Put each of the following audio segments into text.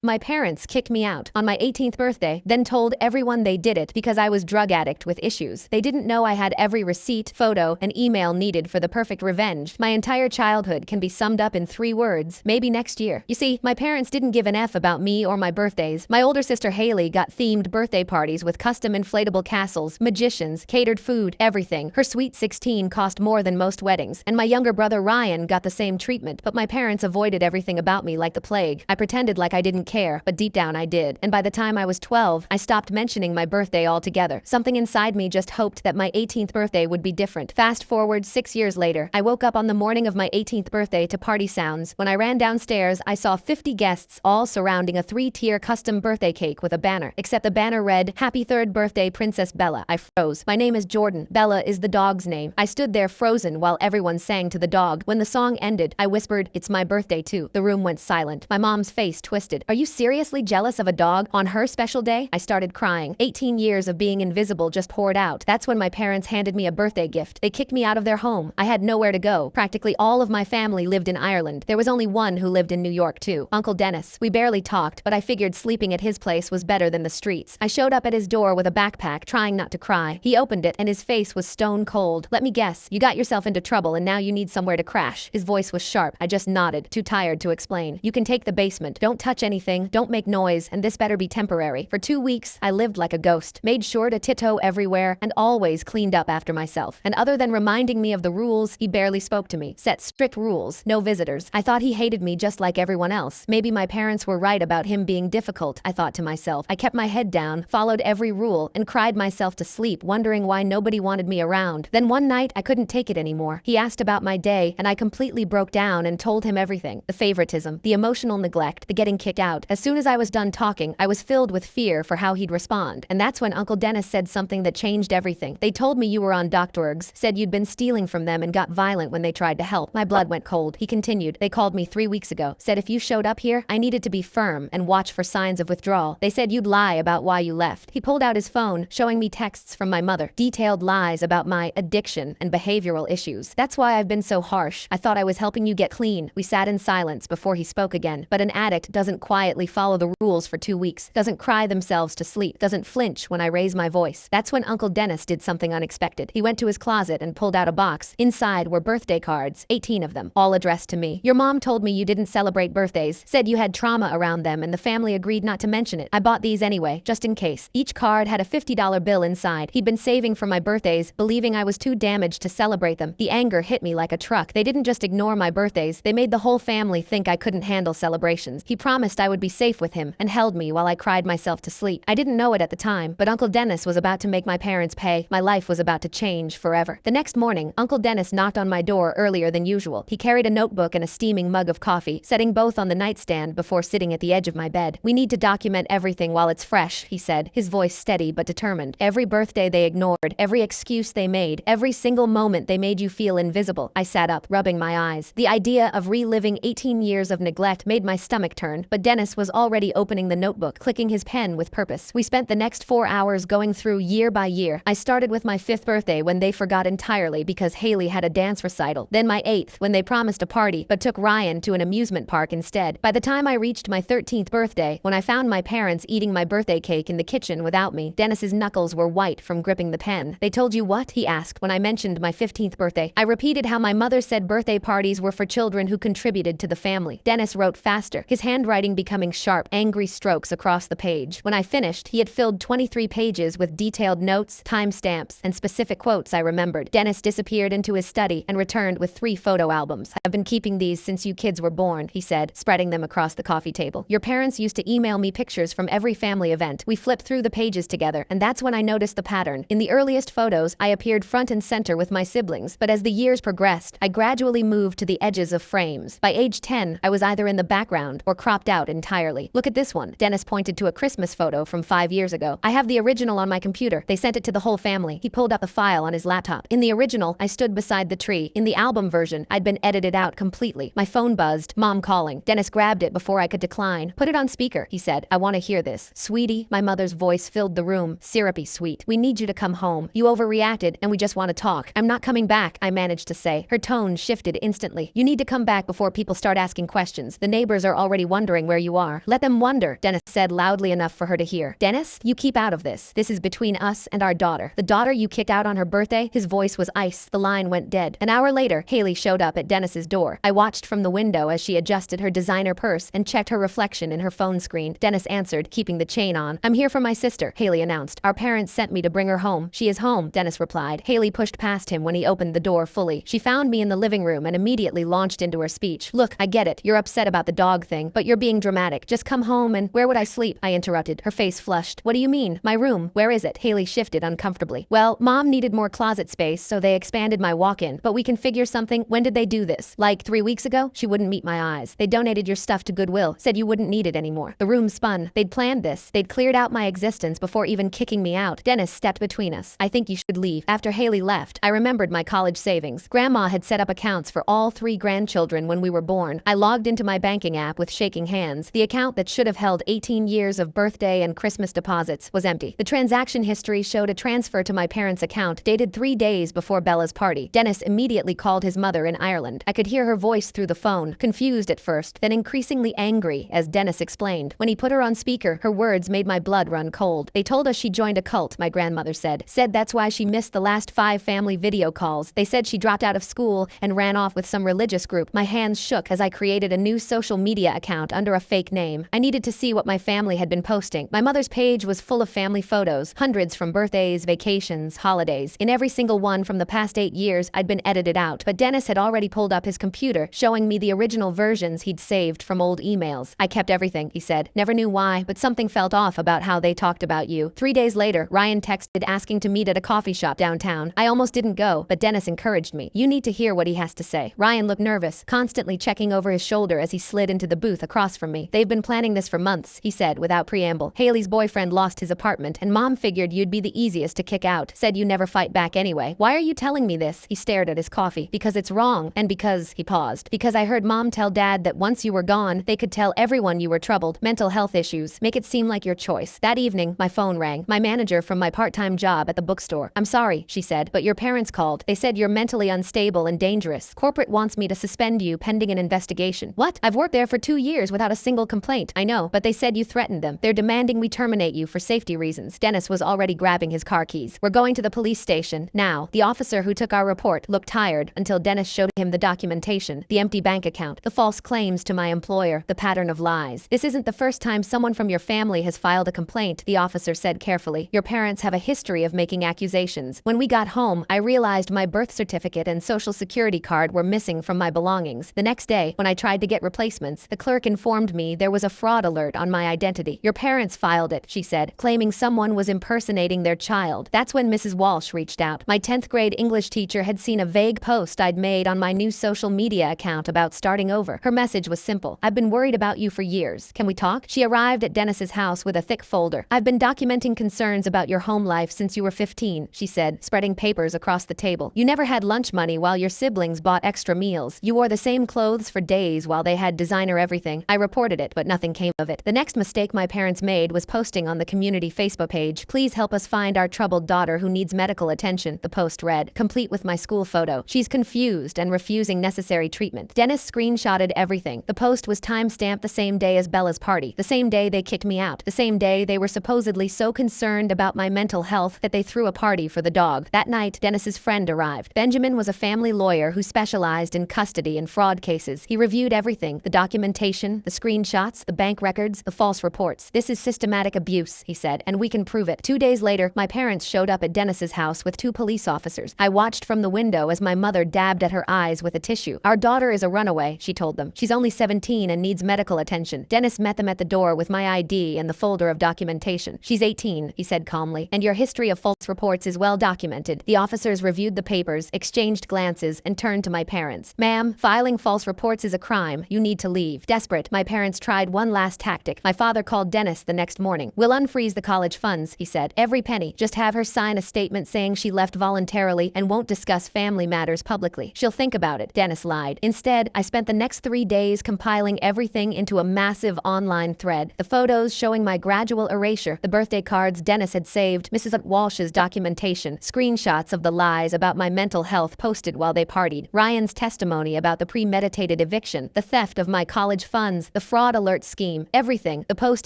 My parents kicked me out on my 18th birthday, then told everyone they did it because I was drug addict with issues. They didn't know I had every receipt, photo, and email needed for the perfect revenge. My entire childhood can be summed up in 3 words, maybe next year. You see, my parents didn't give an F about me or my birthdays. My older sister Haley got themed birthday parties with custom inflatable castles, magicians, catered food, everything. Her sweet 16 cost more than most weddings, and my younger brother Ryan got the same treatment, but my parents avoided everything about me like the plague. I pretended like I didn't care, but deep down I did. And by the time I was 12, I stopped mentioning my birthday altogether. Something inside me just hoped that my 18th birthday would be different. Fast forward 6 years later, I woke up on the morning of my 18th birthday to party sounds. When I ran downstairs, I saw 50 guests all surrounding a 3-tier custom birthday cake with a banner, except the banner read, "Happy 3rd birthday, Princess Bella." I froze. My name is Jordan. Bella is the dog's name. I stood there frozen while everyone sang to the dog. When the song ended, I whispered, "It's my birthday too." The room went silent. My mom's face twisted. "Are you seriously jealous of a dog on her special day?" I started crying. 18 years of being invisible just poured out. That's when my parents handed me a birthday gift. They kicked me out of their home. I had nowhere to go. Practically all of my family lived in Ireland. There was only one who lived in New York too, Uncle Dennis. We barely talked, but I figured sleeping at his place was better than the streets. I showed up at his door with a backpack, trying not to cry. He opened it and his face was stone cold. "Let me guess, you got yourself into trouble and now you need somewhere to crash." His voice was sharp. I just nodded, too tired to explain. "You can take the basement. Don't touch anything, don't make noise, and this better be temporary." For 2 weeks, I lived like a ghost, made sure to tiptoe everywhere, and always cleaned up after myself. And other than reminding me of the rules, he barely spoke to me. Set strict rules, no visitors. I thought he hated me just like everyone else. Maybe my parents were right about him being difficult, I thought to myself. I kept my head down, followed every rule, and cried myself to sleep, wondering why nobody wanted me around. Then one night, I couldn't take it anymore. He asked about my day, and I completely broke down and told him everything. The favoritism, the emotional neglect, the getting kicked out. As soon as I was done talking, I was filled with fear for how he'd respond. And that's when Uncle Dennis said something that changed everything. "They told me you were on doctorgs, said you'd been stealing from them and got violent when they tried to help." My blood went cold. He continued, "They called me 3 weeks ago. Said if you showed up here, I needed to be firm and watch for signs of withdrawal. They said you'd lie about why you left." He pulled out his phone, showing me texts from my mother. Detailed lies about my addiction and behavioral issues. "That's why I've been so harsh. I thought I was helping you get clean." We sat in silence before he spoke again. "But an addict doesn't quietly follow the rules for 2 weeks. Doesn't cry themselves to sleep. Doesn't flinch when I raise my voice." That's when Uncle Dennis did something unexpected. He went to his closet and pulled out a box. Inside were birthday cards, 18 of them, all addressed to me. "Your mom told me you didn't celebrate birthdays, said you had trauma around them and the family agreed not to mention it. I bought these anyway, just in case." Each card had a $50 bill inside. He'd been saving for my birthdays, believing I was too damaged to celebrate them. The anger hit me like a truck. They didn't just ignore my birthdays, they made the whole family think I couldn't handle celebrations. He promised I would be safe with him and held me while I cried myself to sleep. I didn't know it at the time, but Uncle Dennis was about to make my parents pay. My life was about to change forever. The next morning, Uncle Dennis knocked on my door earlier than usual. He carried a notebook and a steaming mug of coffee, setting both on the nightstand before sitting at the edge of my bed. "We need to document everything while it's fresh," he said, his voice steady but determined. "Every birthday they ignored, every excuse they made, every single moment they made you feel invisible." I sat up, rubbing my eyes. The idea of reliving 18 years of neglect made my stomach turn, but Dennis was already opening the notebook, clicking his pen with purpose. We spent the next 4 hours going through year by year. I started with my 5th birthday when they forgot entirely because Haley had a dance recital. Then my 8th when they promised a party but took Ryan to an amusement park instead. By the time I reached my 13th birthday, when I found my parents eating my birthday cake in the kitchen without me, Dennis's knuckles were white from gripping the pen. "They told you what?" he asked when I mentioned my 15th birthday. I repeated how my mother said birthday parties were for children who contributed to the family. Dennis wrote faster, his handwriting becoming sharp, angry strokes across the page. When I finished, he had filled 23 pages with detailed notes, timestamps, and specific quotes I remembered. Dennis disappeared into his study and returned with 3 photo albums. "I've been keeping these since you kids were born," he said, spreading them across the coffee table. "Your parents used to email me pictures from every family event." We flipped through the pages together, and that's when I noticed the pattern. In the earliest photos, I appeared front and center with my siblings, but as the years progressed, I gradually moved to the edges of frames. By age 10, I was either in the background or cropped out entirely. "Look at this one." Dennis pointed to a Christmas photo from 5 years ago. "I have the original on my computer. They sent it to the whole family." He pulled up a file on his laptop. In the original, I stood beside the tree. In the album version, I'd been edited out completely. My phone buzzed. Mom calling. Dennis grabbed it before I could decline. "Put it on speaker," he said. "I want to hear this." "Sweetie," my mother's voice filled the room, syrupy sweet. "We need you to come home. You overreacted and we just want to talk." "I'm not coming back," I managed to say. Her tone shifted instantly. "You need to come back before people start asking questions. The neighbors are already wondering where you you are. Let them wonder, Dennis said loudly enough for her to hear. Dennis, you keep out of this. This is between us and our daughter. The daughter you kicked out on her birthday? His voice was ice. The line went dead. An hour later, Haley showed up at Dennis's door. I watched from the window as she adjusted her designer purse and checked her reflection in her phone screen. Dennis answered, keeping the chain on. I'm here for my sister, Haley announced. Our parents sent me to bring her home. She is home, Dennis replied. Haley pushed past him when he opened the door fully. She found me in the living room and immediately launched into her speech. Look, I get it. You're upset about the dog thing, but you're being dramatic. Just come home and where would I sleep? I interrupted. Her face flushed. What do you mean? My room. Where is it? Haley shifted uncomfortably. Well, Mom needed more closet space, so they expanded my walk-in, but we can figure something. When did they do this? Like 3 weeks ago? She wouldn't meet my eyes. They donated your stuff to Goodwill, said you wouldn't need it anymore. The room spun. They'd planned this. They'd cleared out my existence before even kicking me out. Dennis stepped between us. I think you should leave. After Haley left, I remembered my college savings. Grandma had set up accounts for all 3 grandchildren when we were born. I logged into my banking app with shaking hands. The account that should have held 18 years of birthday and Christmas deposits was empty. The transaction history showed a transfer to my parents' account dated 3 days before Bella's party. Dennis immediately called his mother in Ireland. I could hear her voice through the phone, confused at first, then increasingly angry as Dennis explained. When he put her on speaker, her words made my blood run cold. They told us she joined a cult, my grandmother said. Said that's why she missed the last 5 family video calls. They said she dropped out of school and ran off with some religious group. My hands shook as I created a new social media account under a fake name. I needed to see what my family had been posting. My mother's page was full of family photos, hundreds from birthdays, vacations, holidays. In every single one from the past 8 years, I'd been edited out, but Dennis had already pulled up his computer, showing me the original versions he'd saved from old emails. I kept everything, he said. Never knew why, but something felt off about how they talked about you. 3 days later, Ryan texted asking to meet at a coffee shop downtown. I almost didn't go, but Dennis encouraged me. You need to hear what he has to say. Ryan looked nervous, constantly checking over his shoulder as he slid into the booth across from me. They've been planning this for months, he said without preamble. Haley's boyfriend lost his apartment, and Mom figured you'd be the easiest to kick out. Said you never fight back anyway. Why are you telling me this? He stared at his coffee. Because it's wrong, and because, he paused, because I heard Mom tell Dad that once you were gone, they could tell everyone you were troubled. Mental health issues. Make it seem like your choice. That evening, my phone rang. My manager from my part-time job at the bookstore. I'm sorry, she said, but your parents called. They said you're mentally unstable and dangerous. Corporate wants me to suspend you pending an investigation. What? I've worked there for 2 years without a single complaint. I know, but they said you threatened them. They're demanding we terminate you for safety reasons. Dennis was already grabbing his car keys. We're going to the police station. Now, the officer who took our report looked tired until Dennis showed him the documentation, the empty bank account, the false claims to my employer, the pattern of lies. This isn't the first time someone from your family has filed a complaint, the officer said carefully. Your parents have a history of making accusations. When we got home, I realized my birth certificate and social security card were missing from my belongings. The next day, when I tried to get replacements, the clerk informed me there was a fraud alert on my identity. Your parents filed it, she said, claiming someone was impersonating their child. That's when Mrs. Walsh reached out. My 10th grade English teacher had seen a vague post I'd made on my new social media account about starting over. Her message was simple. I've been worried about you for years. Can we talk? She arrived at Dennis's house with a thick folder. I've been documenting concerns about your home life since you were 15, she said, spreading papers across the table. You never had lunch money while your siblings bought extra meals. You wore the same clothes for days while they had designer everything. I reported it, but nothing came of it. The next mistake my parents made was posting on the community Facebook page, "Please help us find our troubled daughter who needs medical attention," the post read, complete with my school photo. She's confused and refusing necessary treatment. Dennis screenshotted everything. The post was time-stamped the same day as Bella's party, the same day they kicked me out, the same day they were supposedly so concerned about my mental health that they threw a party for the dog. That night, Dennis's friend arrived. Benjamin was a family lawyer who specialized in custody and fraud cases. He reviewed everything, the documentation, the screenshots, the bank records, the false reports. This is systematic abuse, he said, and we can prove it. 2 days later, my parents showed up at Dennis's house with 2 police officers. I watched from the window as my mother dabbed at her eyes with a tissue. Our daughter is a runaway, she told them. She's only 17 and needs medical attention. Dennis met them at the door with my ID and the folder of documentation. She's 18, he said calmly, and your history of false reports is well documented. The officers reviewed the papers, exchanged glances, and turned to my parents. Ma'am, filing false reports is a crime. You need to leave. Desperate, my parents tried one last tactic. My father called Dennis the next morning. We'll unfreeze the college funds, he said. Every penny. Just have her sign a statement saying she left voluntarily and won't discuss family matters publicly. She'll think about it, Dennis lied. Instead, I spent the next 3 days compiling everything into a massive online thread. The photos showing my gradual erasure, the birthday cards Dennis had saved, Mrs. Walsh's documentation, screenshots of the lies about my mental health posted while they partied, Ryan's testimony about the premeditated eviction, the theft of my college funds, the fraud fraud alert scheme, everything. The post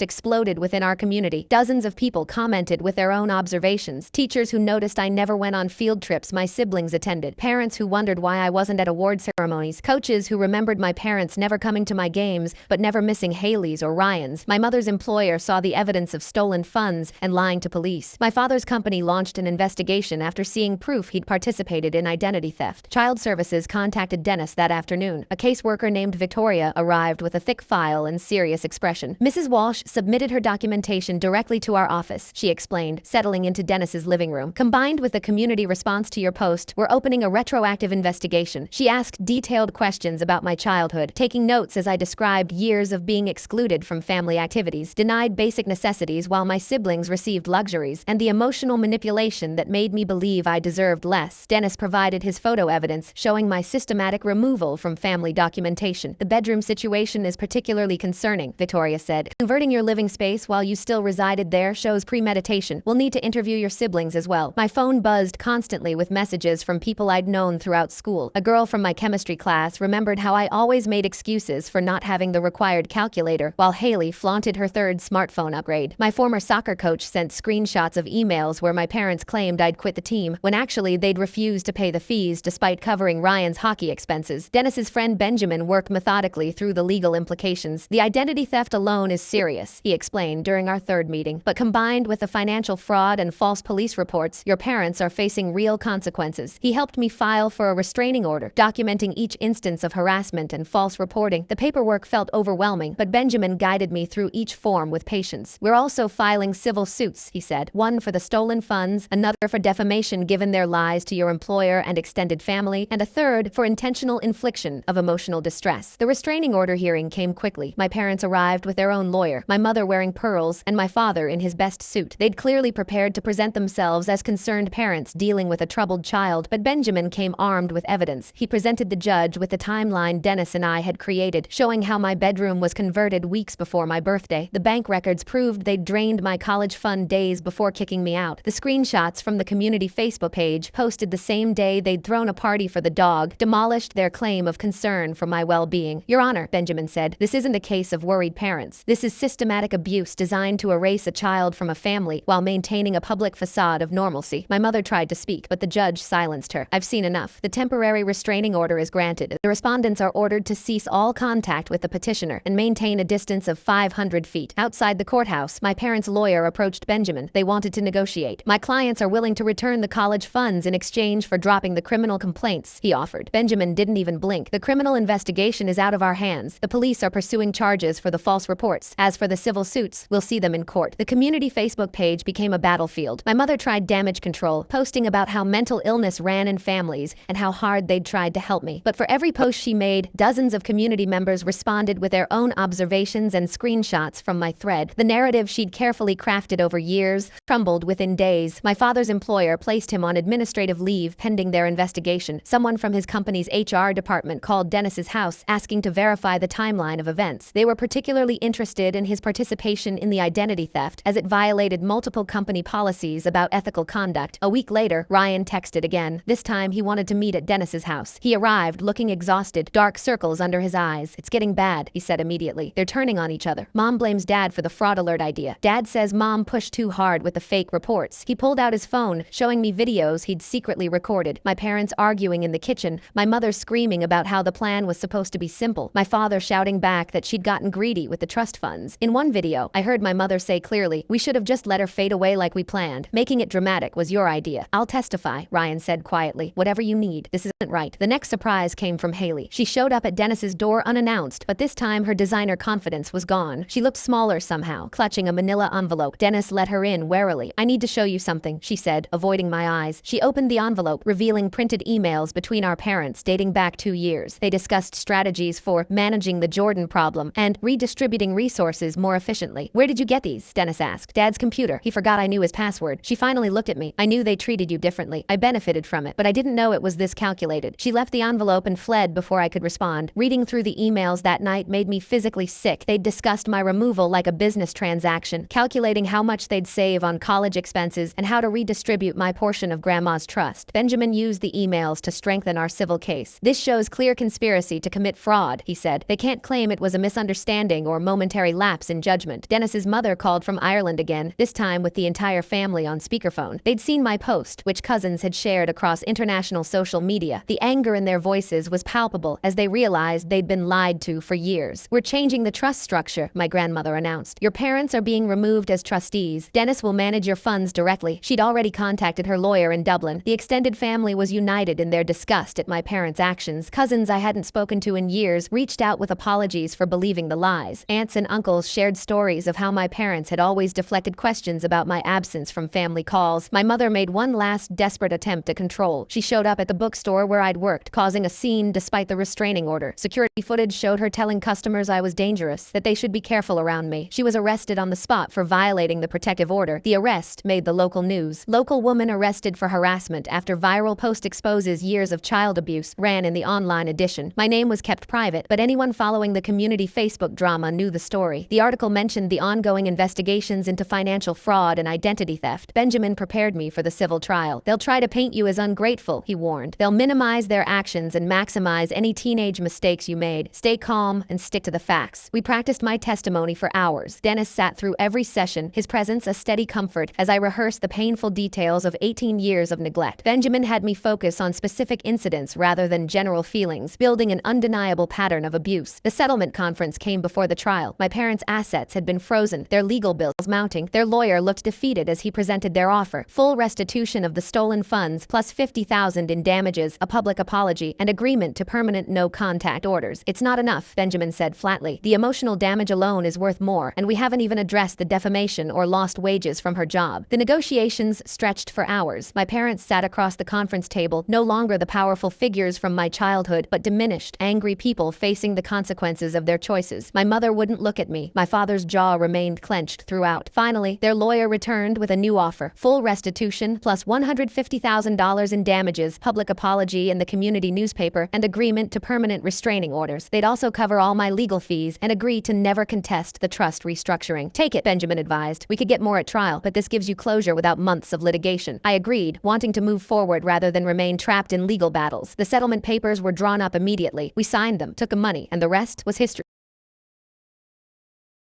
exploded within our community. Dozens of people commented with their own observations. Teachers who noticed I never went on field trips my siblings attended. Parents who wondered why I wasn't at award ceremonies. Coaches who remembered my parents never coming to my games, but never missing Haley's or Ryan's. My mother's employer saw the evidence of stolen funds and lying to police. My father's company launched an investigation after seeing proof he'd participated in identity theft. Child Services contacted Dennis that afternoon. A caseworker named Victoria arrived with a thick file and serious expression. Mrs. Walsh submitted her documentation directly to our office, she explained, settling into Dennis's living room. Combined with the community response to your post, we're opening a retroactive investigation. She asked detailed questions about my childhood, taking notes as I described years of being excluded from family activities, denied basic necessities while my siblings received luxuries, and the emotional manipulation that made me believe I deserved less. Dennis provided his photo evidence, showing my systematic removal from family documentation. The bedroom situation is particularly concerning, Victoria said. Converting your living space while you still resided there shows premeditation. We'll need to interview your siblings as well. My phone buzzed constantly with messages from people I'd known throughout school. A girl from my chemistry class remembered how I always made excuses for not having the required calculator, while Haley flaunted her third smartphone upgrade. My former soccer coach sent screenshots of emails where my parents claimed I'd quit the team, when actually they'd refused to pay the fees despite covering Ryan's hockey expenses. Dennis's friend Benjamin worked methodically through the legal implications. The identity theft alone is serious, he explained during our third meeting, but combined with the financial fraud and false police reports, your parents are facing real consequences. He helped me file for a restraining order, documenting each instance of harassment and false reporting. The paperwork felt overwhelming, but Benjamin guided me through each form with patience. We're also filing civil suits, he said, one for the stolen funds, another for defamation given their lies to your employer and extended family, and a third for intentional infliction of emotional distress. The restraining order hearing came quickly. My parents arrived with their own lawyer, my mother wearing pearls and my father in his best suit. They'd clearly prepared to present themselves as concerned parents dealing with a troubled child, but Benjamin came armed with evidence. He presented the judge with the timeline Dennis and I had created, showing how my bedroom was converted weeks before my birthday. The bank records proved they'd drained my college fund days before kicking me out. The screenshots from the community Facebook page, posted the same day they'd thrown a party for the dog, demolished their claim of concern for my well-being. Your Honor, Benjamin said, this isn't a case of worried parents. This is systematic abuse designed to erase a child from a family while maintaining a public facade of normalcy. My mother tried to speak, but the judge silenced her. I've seen enough. The temporary restraining order is granted. The respondents are ordered to cease all contact with the petitioner and maintain a distance of 500 feet. Outside the courthouse, my parents' lawyer approached Benjamin. They wanted to negotiate. My clients are willing to return the college funds in exchange for dropping the criminal complaints, he offered. Benjamin didn't even blink. The criminal investigation is out of our hands. The police are pursuing charges for the false reports. As for the civil suits, we'll see them in court. The community Facebook page became a battlefield. My mother tried damage control, posting about how mental illness ran in families and how hard they'd tried to help me. But for every post she made, dozens of community members responded with their own observations and screenshots from my thread. The narrative she'd carefully crafted over years crumbled within days. My father's employer placed him on administrative leave pending their investigation. Someone from his company's HR department called Dennis's house, asking to verify the timeline of events. They were particularly interested in his participation in the identity theft, as it violated multiple company policies about ethical conduct. A week later, Ryan texted again. This time, he wanted to meet at Dennis's house. He arrived, looking exhausted, dark circles under his eyes. It's getting bad, he said immediately. They're turning on each other. Mom blames Dad for the fraud alert idea. Dad says Mom pushed too hard with the fake reports. He pulled out his phone, showing me videos he'd secretly recorded. My parents arguing in the kitchen, my mother screaming about how the plan was supposed to be simple, my father shouting back that she'd gotten greedy with the trust funds. In one video, I heard my mother say clearly, we should have just let her fade away like we planned. Making it dramatic was your idea. I'll testify, Ryan said quietly. Whatever you need. This isn't right. The next surprise came from Haley. She showed up at Dennis's door unannounced, but this time her designer confidence was gone. She looked smaller somehow, clutching a manila envelope. Dennis let her in warily. I need to show you something, she said, avoiding my eyes. She opened the envelope, revealing printed emails between our parents dating back 2 years. They discussed strategies for managing the Jordan problem and redistributing resources more efficiently. Where did you get these? Dennis asked. Dad's computer. He forgot I knew his password. She finally looked at me. I knew they treated you differently. I benefited from it, but I didn't know it was this calculated. She left the envelope and fled before I could respond. Reading through the emails that night made me physically sick. They'd discussed my removal like a business transaction, calculating how much they'd save on college expenses and how to redistribute my portion of Grandma's trust. Benjamin used the emails to strengthen our civil case. This shows clear conspiracy to commit fraud, he said. They can't claim it was a misunderstanding or momentary lapse in judgment. Dennis's mother called from Ireland again, this time with the entire family on speakerphone. They'd seen my post, which cousins had shared across international social media. The anger in their voices was palpable as they realized they'd been lied to for years. "We're changing the trust structure," my grandmother announced. "Your parents are being removed as trustees. Dennis will manage your funds directly." She'd already contacted her lawyer in Dublin. The extended family was united in their disgust at my parents' actions. Cousins I hadn't spoken to in years reached out with apologies for believing the lies. Aunts and uncles shared stories of how my parents had always deflected questions about my absence from family calls. My mother made one last desperate attempt to control. She showed up at the bookstore where I'd worked, causing a scene despite the restraining order. Security footage showed her telling customers I was dangerous, that they should be careful around me. She was arrested on the spot for violating the protective order. The arrest made the local news. Local woman arrested for harassment after viral post exposes years of child abuse, ran in the online edition. My name was kept private, but anyone following the community Facebook drama knew the story. The article mentioned the ongoing investigations into financial fraud and identity theft. Benjamin prepared me for the civil trial. "They'll try to paint you as ungrateful," he warned. "They'll minimize their actions and maximize any teenage mistakes you made. Stay calm and stick to the facts." We practiced my testimony for hours. Dennis sat through every session, his presence a steady comfort as I rehearsed the painful details of 18 years of neglect. Benjamin had me focus on specific incidents rather than general feelings, building an undeniable pattern of abuse. The settlement conference came before the trial. My parents' assets had been frozen, their legal bills mounting. Their lawyer looked defeated as he presented their offer: full restitution of the stolen funds, plus $50,000 in damages, a public apology, and agreement to permanent no-contact orders. "It's not enough," Benjamin said flatly. "The emotional damage alone is worth more, and we haven't even addressed the defamation or lost wages from her job." The negotiations stretched for hours. My parents sat across the conference table, no longer the powerful figures from my childhood, but diminished, angry people facing the consequences of their choices. My mother wouldn't look at me. My father's jaw remained clenched throughout. Finally, their lawyer returned with a new offer: full restitution, plus $150,000 in damages, public apology in the community newspaper, and agreement to permanent restraining orders. They'd also cover all my legal fees and agree to never contest the trust restructuring. "Take it," Benjamin advised. "We could get more at trial, but this gives you closure without months of litigation." I agreed, wanting to move forward rather than remain trapped in legal battles. The settlement papers were drawn up immediately. We signed them, took the money, and the rest was history.